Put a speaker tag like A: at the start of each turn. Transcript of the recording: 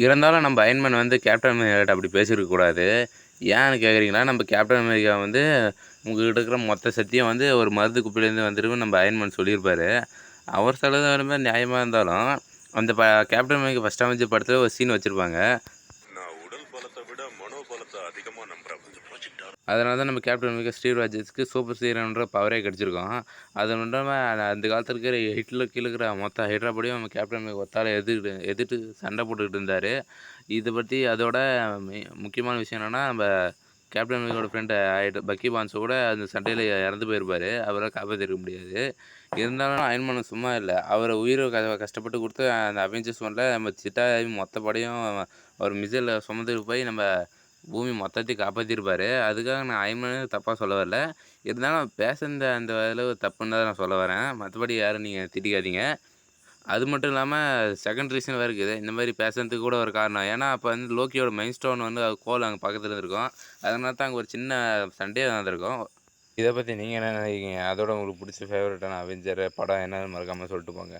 A: இருந்தாலும் நம்ம அயன்மேன் வந்து கேப்டன் அமெரிக்காட்ட அப்படி பேசியிருக்கக்கூடாது. ஏன்னு கேட்குறீங்கன்னா, நம்ம கேப்டன் அமெரிக்கா வந்து உங்ககிட்ட இருக்கிற மொத்த சக்தியும் வந்து ஒரு மருந்து குப்பிலேருந்து வந்துருக்குன்னு நம்ம அயன்மேன் சொல்லியிருப்பாரு. அவர் சொல்றது மாரி நியாயமா இருந்தாலும், அந்த கேப்டன் அமெரிக்கா ஃபர்ஸ்ட் அவெஞ்சர் படத்துல ஒரு சீன் வச்சிருப்பாங்க.
B: நான் உடல் பலத்தை விட மனோபலத்தை அதிகமா நம்புறேன்.
A: அதனால தான் நம்ம கேப்டன் அமெரிக்கா ஸ்டீவ் ராஜர்ஸ்க்கு சூப்பர் ஹீரோன்ற பவரே கிடச்சிருக்கும். அது மட்டும் இல்லாம அந்த காலத்துல இருக்கிற ஹிட்லர் கீழ இருக்கிற மொத்த ஹைட்ராபடியும் நம்ம கேப்டன் அமெரிக்கா ஒத்தாள எதிர்த்து சண்டை போட்டுக்கிட்டு இருந்தாரு. இத பத்தி அதோட முக்கியமான விஷயம் என்னன்னா, நம்ம கேப்டன் அமெரிக்காவோட ஃப்ரெண்ட் பக்கி பான்ஸ் கூட அந்த சண்டையில இறந்து போயிருப்பாரு. அவரால காப்பாத்திருக்க முடியாது. இருந்தாலும் அயர்ன் மேன் சும்மா இல்ல. அவர உயிர கஷ்டப்பட்டு குடுத்து அந்த அவெஞ்சர்ஸ் 1ல நம்ம சிட்டாவி மொத்த படையும் ஒரு மிசைல சுமந்துட்டு போய் நம்ம பூமி மொத்தத்தையும் காப்பாத்திருப்பாரு. அதுக்காக நான் அயர்ன் மேன தப்பா சொல்ல வரல. இருந்தாலும் பேசுனது அந்த அளவு தப்புன்னு தான் நான் சொல்ல வரேன். மத்தபடி யாரும் நீங்க திட்டிக்காதீங்க. அது மட்டும் இல்லாம செகண்ட் ரீசன் வேற இருக்குது. இந்த மாரி பேசுனதுக்கு கூட ஒரு காரணம். ஏன்னா, அப்ப வந்து லோக்கியோட மைண்ட் ஸ்டோன் வந்து கோல் அங்க பக்கத்துல இருக்கும். அதனால தான் அங்க ஒரு சின்ன சண்டையே நடந்திருக்கும். இத பத்தி நீங்க என்ன நினைக்கிறீங்க? அதோட உங்களுக்கு புடிச்ச ஃபேவரட்டான அவெஞ்சர் படம் என்னன்னு மறக்காம சொல்லிட்டு போங்க.